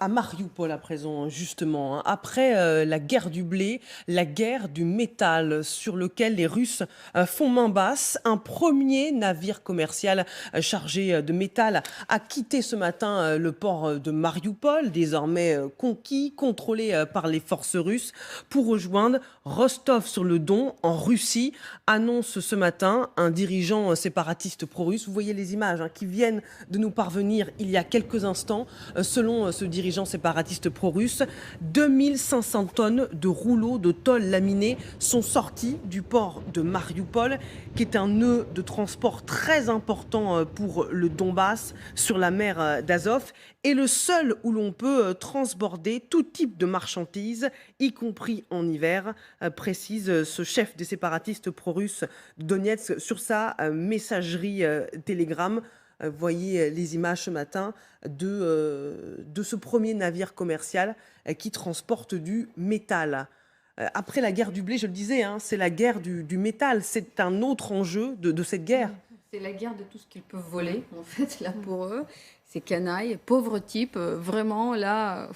À Marioupol à présent, justement, hein. Après la guerre du blé, la guerre du métal sur lequel les Russes font main basse. Un premier navire commercial chargé de métal a quitté ce matin le port de Marioupol, désormais conquis, contrôlé par les forces russes, pour rejoindre Rostov-sur-le-Don en Russie, annonce ce matin un dirigeant séparatiste pro-russe. Vous voyez les images qui viennent de nous parvenir il y a quelques instants. Selon ce dirigeant séparatiste pro-russe, 2500 tonnes de rouleaux de tôle laminés sont sortis du port de Marioupol, qui est un nœud de transport très important pour le Donbass sur la mer d'Azov, et le seul où l'on peut transborder tout type de marchandises, y compris en hiver, précise ce chef des séparatistes pro-russes de Donetsk sur sa messagerie Telegram. Voyez les images ce matin de ce premier navire commercial qui transporte du métal. Après la guerre du blé, je le disais, c'est la guerre du métal. C'est un autre enjeu de cette guerre. C'est la guerre de tout ce qu'ils peuvent voler, en fait, là, pour eux. Ces canailles, pauvres types, vraiment, là...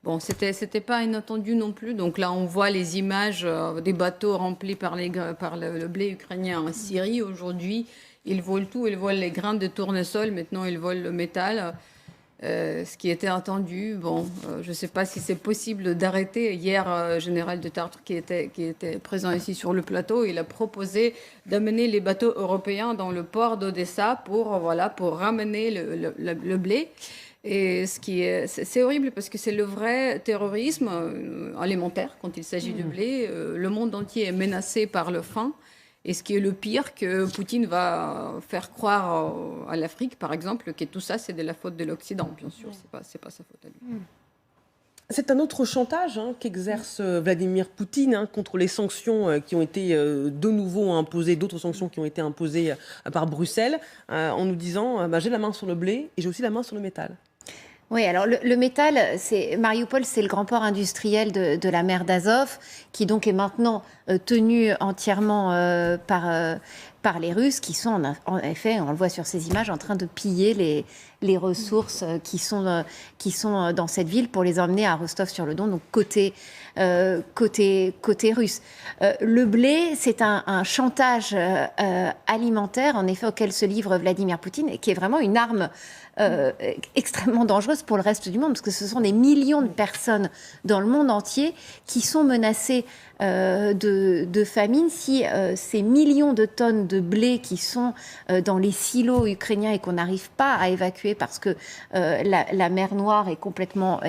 Bon, c'était pas inattendu non plus. Donc là, on voit les images des bateaux remplis par le blé ukrainien en Syrie. Aujourd'hui, ils volent tout. Ils volent les grains de tournesol. Maintenant, ils volent le métal. Ce qui était attendu. Bon, je ne sais pas si c'est possible d'arrêter. Hier, Général de Tartre, qui était présent ici sur le plateau, il a proposé d'amener les bateaux européens dans le port d'Odessa pour ramener le blé. Et c'est horrible parce que c'est le vrai terrorisme alimentaire quand il s'agit de blé. Le monde entier est menacé par le faim. Et ce qui est le pire, que Poutine va faire croire à l'Afrique, par exemple, que tout ça, c'est de la faute de l'Occident. Bien sûr, c'est pas sa faute à lui. C'est un autre chantage qu'exerce Vladimir Poutine contre les sanctions qui ont été de nouveau imposées, d'autres sanctions qui ont été imposées par Bruxelles, en nous disant j'ai la main sur le blé et j'ai aussi la main sur le métal. Oui, alors le métal, Mariupol, c'est le grand port industriel de la mer d'Azov, qui donc est maintenant tenu entièrement par les Russes, qui sont en effet, on le voit sur ces images, en train de piller les ressources qui sont dans cette ville pour les emmener à Rostov-sur-le-Don, donc côté russe. Le blé, c'est un chantage alimentaire, en effet, auquel se livre Vladimir Poutine, et qui est vraiment une arme extrêmement dangereuse pour le reste du monde, parce que ce sont des millions de personnes dans le monde entier qui sont menacées de famine. Si ces millions de tonnes de blé qui sont dans les silos ukrainiens et qu'on n'arrive pas à évacuer parce que la mer Noire est complètement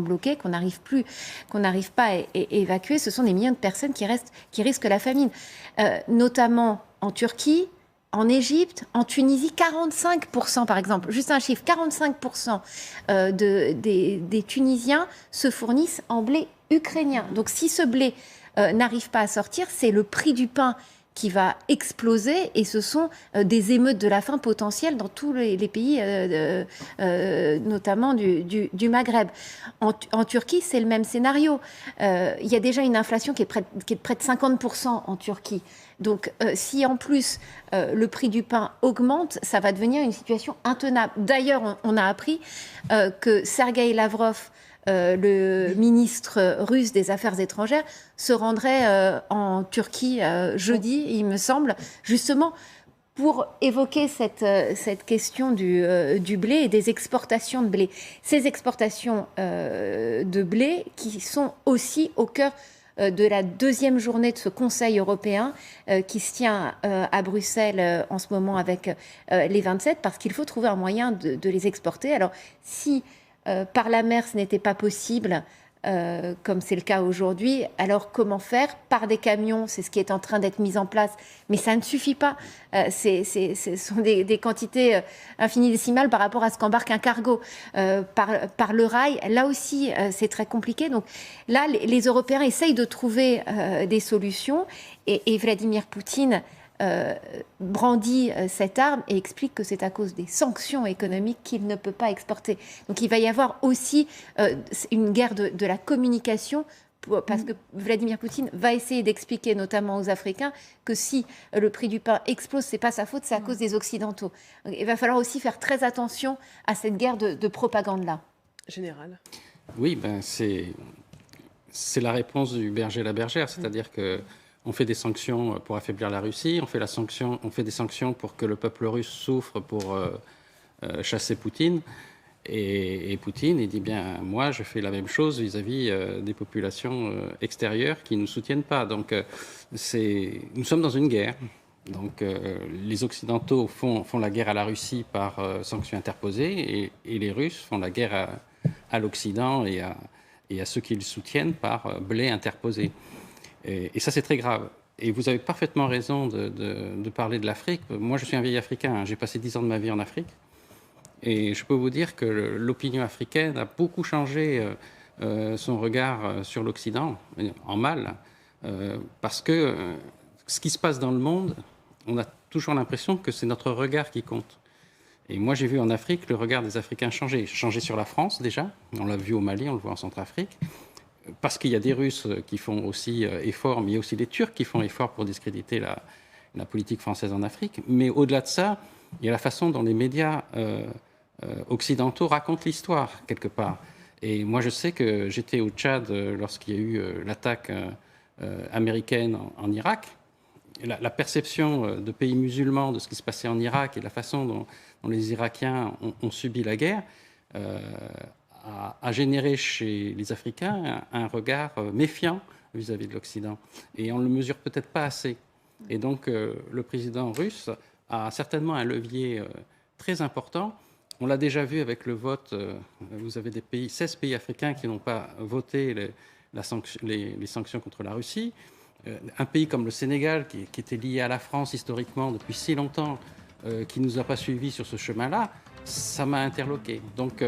bloquée, qu'on n'arrive pas à évacuer, ce sont des millions de personnes qui risquent la famine, notamment en Turquie, en Égypte, en Tunisie. 45% par exemple, juste un chiffre, 45% des Tunisiens se fournissent en blé ukrainien. Donc si ce blé n'arrive pas à sortir, c'est le prix du pain qui va exploser, et ce sont des émeutes de la faim potentielles dans tous les pays, notamment du Maghreb. En Turquie, c'est le même scénario. Il y a déjà une inflation qui est de près de 50% en Turquie. Donc, si en plus le prix du pain augmente, ça va devenir une situation intenable. D'ailleurs, on a appris que Sergueï Lavrov, le ministre russe des Affaires étrangères, se rendrait en Turquie jeudi, il me semble, justement pour évoquer cette question du blé et des exportations de blé. Ces exportations de blé qui sont aussi au cœur de la deuxième journée de ce Conseil européen qui se tient à Bruxelles en ce moment avec les 27, parce qu'il faut trouver un moyen de les exporter. Alors, si par la mer ce n'était pas possible, comme c'est le cas aujourd'hui, alors comment faire? Par des camions, c'est ce qui est en train d'être mis en place, mais ça ne suffit pas. Ce sont des quantités infinitésimales par rapport à ce qu'embarque un cargo. Par le rail, là aussi, c'est très compliqué. Donc là, les Européens essayent de trouver des solutions, et Vladimir Poutine brandit cette arme et explique que c'est à cause des sanctions économiques qu'il ne peut pas exporter. Donc il va y avoir aussi une guerre de la communication, parce que Vladimir Poutine va essayer d'expliquer notamment aux Africains que si le prix du pain explose, c'est pas sa faute, c'est à cause des Occidentaux. Donc, il va falloir aussi faire très attention à cette guerre de propagande-là. Général. Oui, c'est la réponse du berger à la bergère, c'est-à-dire que on fait des sanctions pour affaiblir la Russie, on fait des sanctions pour que le peuple russe souffre pour chasser Poutine. Et Poutine, il dit bien, moi, je fais la même chose vis-à-vis des populations extérieures qui ne nous soutiennent pas. Donc, nous sommes dans une guerre. Donc, les Occidentaux font la guerre à la Russie par sanctions interposées, et les Russes font la guerre à l'Occident et à ceux qui le soutiennent par blé interposé. Et ça, c'est très grave. Et vous avez parfaitement raison de parler de l'Afrique. Moi, je suis un vieil Africain, hein. J'ai passé 10 ans de ma vie en Afrique. Et je peux vous dire que l'opinion africaine a beaucoup changé son regard sur l'Occident, en mal, parce que ce qui se passe dans le monde, on a toujours l'impression que c'est notre regard qui compte. Et moi, j'ai vu en Afrique le regard des Africains changer. Changer sur la France, déjà. On l'a vu au Mali, on le voit en Centrafrique. Parce qu'il y a des Russes qui font aussi effort, mais il y a aussi des Turcs qui font effort pour discréditer la politique française en Afrique. Mais au-delà de ça, il y a la façon dont les médias occidentaux racontent l'histoire, quelque part. Et moi, je sais que j'étais au Tchad lorsqu'il y a eu l'attaque américaine en Irak. La perception de pays musulmans de ce qui se passait en Irak et la façon dont les Irakiens ont subi la guerre a généré chez les Africains un regard méfiant vis-à-vis de l'Occident. Et on ne le mesure peut-être pas assez. Et donc, le président russe a certainement un levier très important. On l'a déjà vu avec le vote. Vous avez 16 pays africains qui n'ont pas voté les sanctions contre la Russie. Un pays comme le Sénégal, qui était lié à la France historiquement depuis si longtemps, qui ne nous a pas suivis sur ce chemin-là, ça m'a interloqué. Donc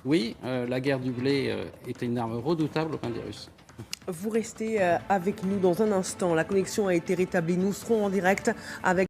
oui, la guerre du blé était une arme redoutable aux mains des Russes. Vous restez avec nous dans un instant. La connexion a été rétablie. Nous serons en direct avec